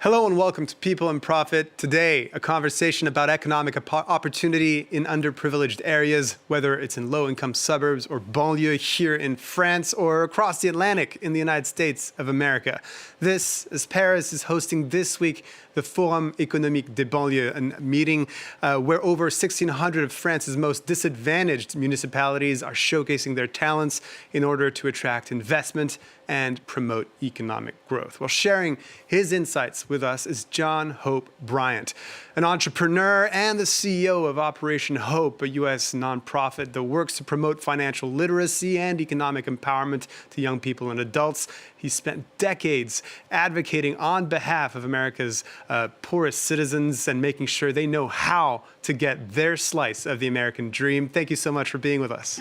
Hello and welcome to People and Profit. Today, a conversation about economic opportunity in underprivileged areas, whether it's in low-income suburbs or banlieue here in France or across the Atlantic in the United States of America. This, as Paris is hosting this week the Forum économique des banlieues, a meeting where over 1,600 of France's most disadvantaged municipalities are showcasing their talents in order to attract investment and promote economic growth. Well, sharing his insights with us is John Hope Bryant, an entrepreneur and the CEO of Operation Hope, a U.S. nonprofit that works to promote financial literacy and economic empowerment to young people and adults. He spent decades advocating on behalf of America's poorest citizens and making sure they know how to get their slice of the American dream. Thank you so much for being with us.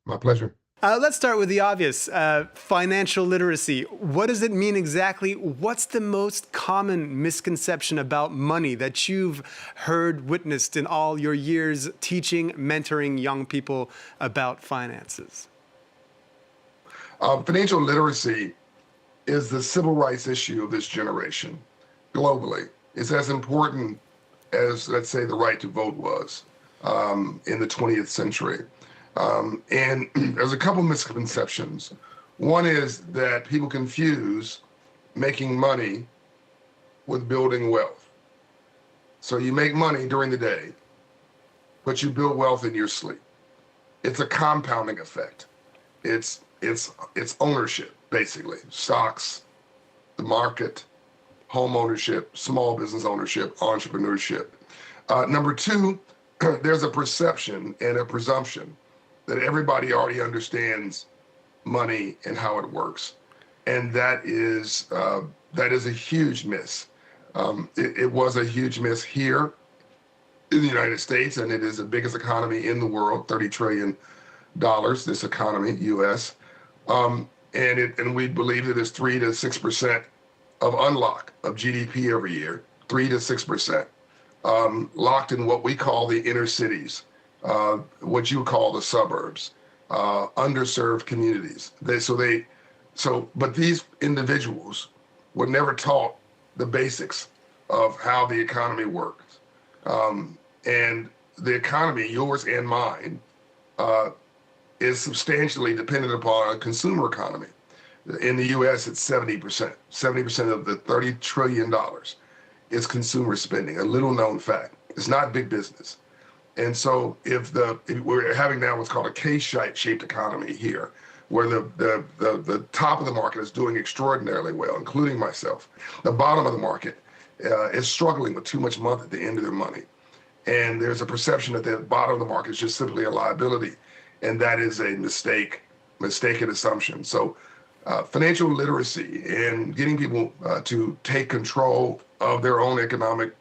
My pleasure. Let's start with the obvious, financial literacy. What does it mean exactly? What's the most common misconception about money that you've heard, witnessed in all your years teaching, mentoring young people about finances? Financial literacy is the civil rights issue of this generation globally. It's as important as, let's say, the right to vote was in the 20th century. And there's a couple misconceptions. One is that people confuse making money with building wealth. So you make money during the day, but you build wealth in your sleep. It's a compounding effect. It's ownership, basically. Stocks, the market, home ownership, small business ownership, entrepreneurship. Number two, there's a perception and a presumption that everybody already understands money and how it works. And that is a huge miss. It was a huge miss here in the United States, and it is the biggest economy in the world, $30 trillion, this economy, US. And we believe that it's 3 to 6% of unlock of GDP every year, 3 to 6%, locked in what we call the inner cities. What you call the suburbs, underserved communities. But these individuals were never taught the basics of how the economy works. And the economy, yours and mine, is substantially dependent upon a consumer economy. In the US, it's 70%. 70% of the $30 trillion is consumer spending, a little known fact. It's not big business. And so if we're having now what's called a K-shaped economy here, where the top of the market is doing extraordinarily well, including myself. The bottom of the market is struggling with too much money at the end of their money. And there's a perception that the bottom of the market is just simply a liability. And that is a mistaken assumption. So financial literacy and getting people to take control of their own economic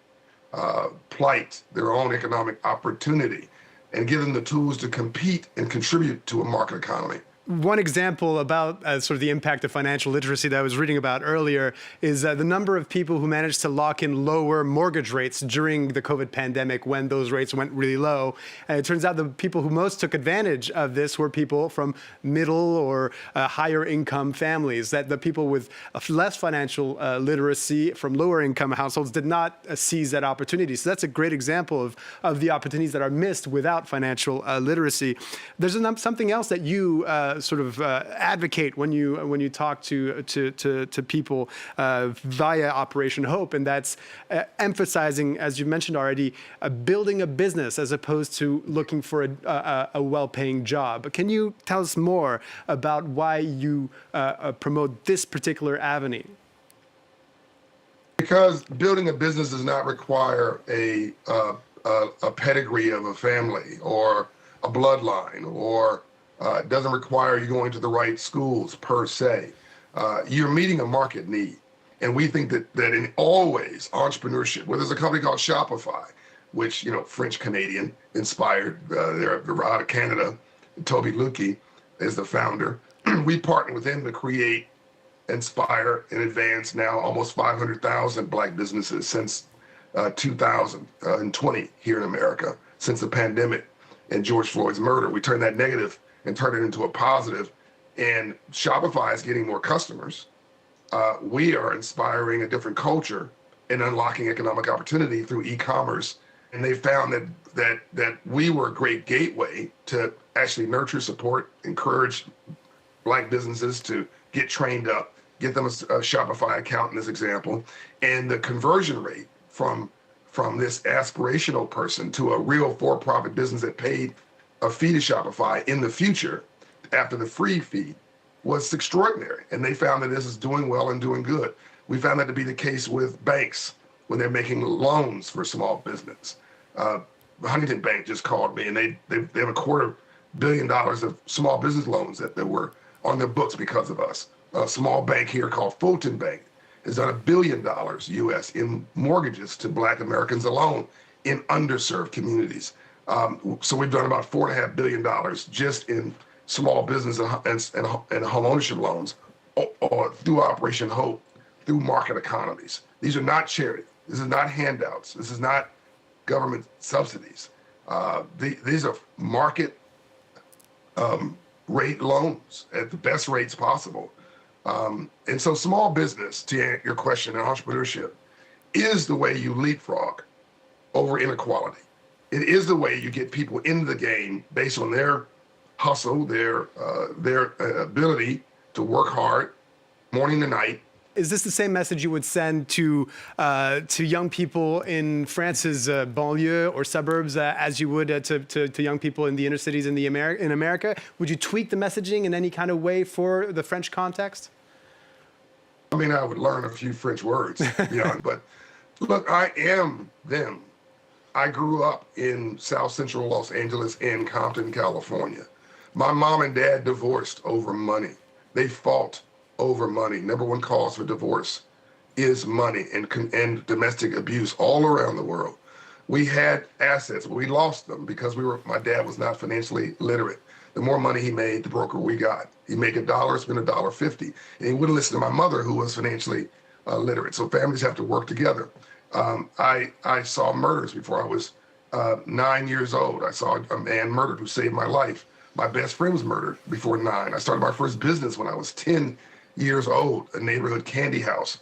plight, their own economic opportunity, and give them the tools to compete and contribute to a market economy. One example about sort of the impact of financial literacy that I was reading about earlier is the number of people who managed to lock in lower mortgage rates during the COVID pandemic when those rates went really low. And it turns out the people who most took advantage of this were people from middle or higher income families, that the people with less financial literacy from lower income households did not seize that opportunity. So that's a great example of the opportunities that are missed without financial literacy. There's something else that you advocate when you talk to people via Operation Hope, and that's emphasizing, as you mentioned already, building a business as opposed to looking for a well-paying job. Can you tell us more about why you promote this particular avenue? Because building a business does not require a pedigree of a family or a bloodline, or it doesn't require you going to the right schools per se. You're meeting a market need. And we think that in always entrepreneurship, where there's a company called Shopify, which, French Canadian inspired, they're out of Canada. Toby Luckey is the founder. We partnered with him to create, inspire, and advance now almost 500,000 Black businesses since 2020 here in America, since the pandemic and George Floyd's murder. We turned that negative and turn it into a positive. And Shopify is getting more customers we are inspiring a different culture and unlocking economic opportunity through e-commerce. And they found that we were a great gateway to actually nurture, support, encourage Black businesses to get trained up, get them a Shopify account in this example, and the conversion rate from this aspirational person to a real for-profit business that paid a fee to Shopify in the future after the free fee was extraordinary. And they found that this is doing well and doing good. We found that to be the case with banks when they're making loans for small business. Huntington Bank just called me, and they have $250 million of small business loans that were on their books because of us. A small bank here called Fulton Bank has done $1 billion US in mortgages to Black Americans alone in underserved communities. So we've done about $4.5 billion just in small business and home ownership loans or through Operation Hope, through market economies. These are not charity. This is not handouts. This is not government subsidies. These are market rate loans at the best rates possible. And so small business, to your question, and entrepreneurship is the way you leapfrog over inequality. It is the way you get people into the game based on their hustle, their ability to work hard morning to night. Is this the same message you would send to young people in France's banlieue or suburbs as you would to young people in the inner cities in America? Would you tweak the messaging in any kind of way for the French context? I mean, I would learn a few French words, but look, I am them. I grew up in South Central Los Angeles in Compton, California. My mom and dad divorced over money. They fought over money. Number one cause for divorce is money and domestic abuse all around the world. We had assets, but we lost them because my dad was not financially literate. The more money he made, the broker we got. He'd make $1, spend $1.50. And he wouldn't listen to my mother, who was financially literate. So families have to work together. I saw murders before I was 9 years old. I saw a man murdered who saved my life. My best friend was murdered before 9. I started my first business when I was 10 years old, a neighborhood candy house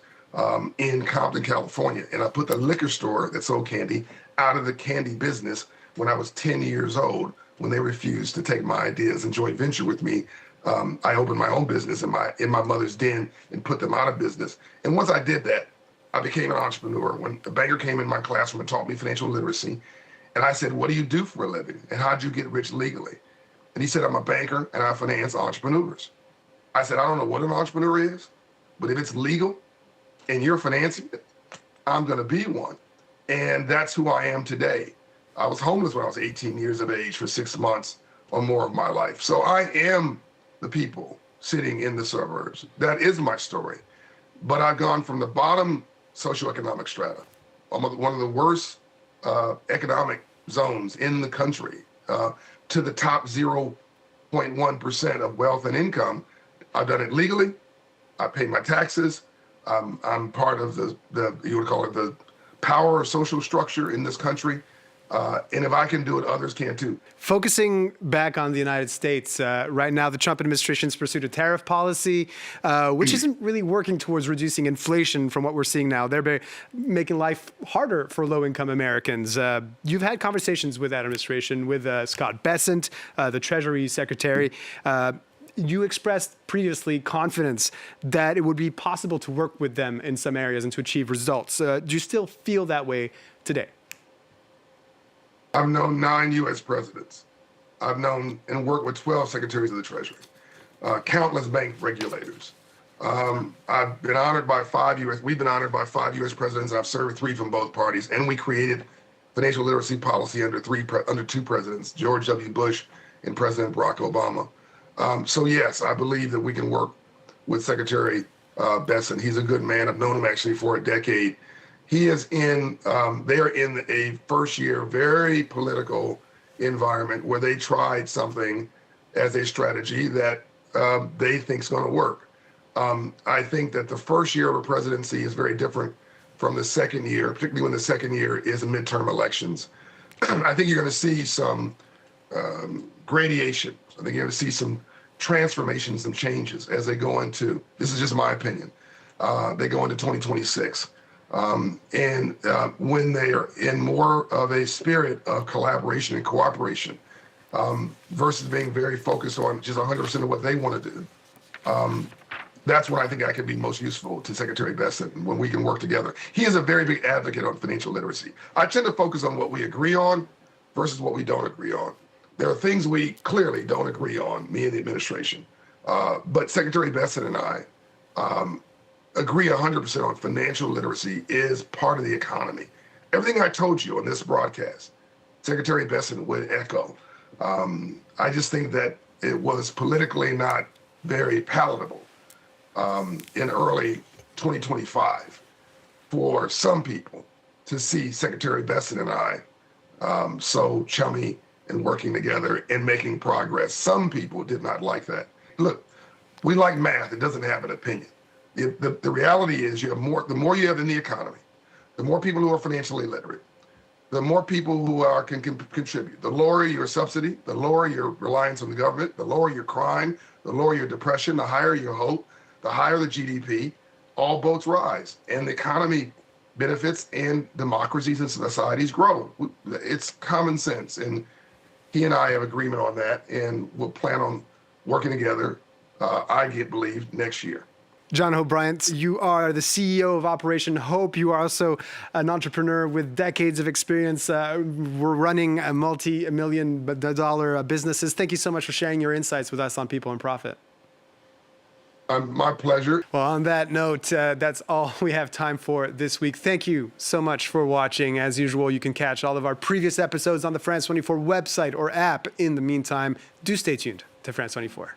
in Compton, California. And I put the liquor store that sold candy out of the candy business when I was 10 years old, when they refused to take my ideas and joint venture with me. I opened my own business in my mother's den and put them out of business. And once I did that, I became an entrepreneur. When a banker came in my classroom and taught me financial literacy, and I said, "What do you do for a living? And how'd you get rich legally?" And he said, "I'm a banker and I finance entrepreneurs." I said, "I don't know what an entrepreneur is, but if it's legal and you're financing it, I'm gonna be one." And that's who I am today. I was homeless when I was 18 years of age for 6 months or more of my life. So I am the people sitting in the suburbs. That is my story. But I've gone from the bottom socioeconomic strata, one of the worst economic zones in the country, to the top 0.1% of wealth and income. I've done it legally. I pay my taxes. I'm part of the you would call it the power social structure in this country. And if I can do it, others can too. Focusing back on the United States, right now the Trump administration's pursued a tariff policy, which isn't really working towards reducing inflation from what we're seeing now. They're making life harder for low-income Americans. You've had conversations with that administration, with Scott Bessent, the Treasury Secretary. You expressed previously confidence that it would be possible to work with them in some areas and to achieve results. Do you still feel that way today? I've known 9 U.S. presidents. I've known and worked with 12 secretaries of the Treasury, countless bank regulators. I've been honored by we've been honored by 5 U.S. presidents. I've served 3 from both parties, and we created financial literacy policy under 2 presidents, George W. Bush and President Barack Obama. So yes, I believe that we can work with Secretary Bessent. He's a good man. I've known him actually for a decade. He is they are in a first year, very political environment where they tried something as a strategy that they think is going to work. I think that the first year of a presidency is very different from the second year, particularly when the second year is midterm elections. I think you're going to see some gradation. I think you're going to see some transformations and changes as they go into, this is just my opinion, they go into 2026. When they are in more of a spirit of collaboration and cooperation, versus being very focused on just 100% of what they want to do, that's when I think I can be most useful to Secretary Bessent, when we can work together. He is a very big advocate on financial literacy. I tend to focus on what we agree on versus what we don't agree on. There are things we clearly don't agree on, me and the administration. But Secretary Bessent and I agree 100% on financial literacy is part of the economy. Everything I told you on this broadcast, Secretary Bessent would echo. I just think that it was politically not very palatable in early 2025 for some people to see Secretary Bessent and I so chummy and working together and making progress. Some people did not like that. Look, we like math. It doesn't have an opinion. The reality is the more you have in the economy, the more people who are financially literate, the more people who can contribute. The lower your subsidy, the lower your reliance on the government, the lower your crime, the lower your depression, the higher your hope, the higher the GDP, all boats rise. And the economy benefits and democracies and societies grow. It's common sense. And he and I have agreement on that, and we'll plan on working together, believe, next year. John Hope Bryant, you are the CEO of Operation Hope. You are also an entrepreneur with decades of experience. We're running a multi-million-dollar businesses. Thank you so much for sharing your insights with us on People and Profit. My pleasure. Well, on that note, that's all we have time for this week. Thank you so much for watching. As usual, you can catch all of our previous episodes on the France 24 website or app. In the meantime, do stay tuned to France 24.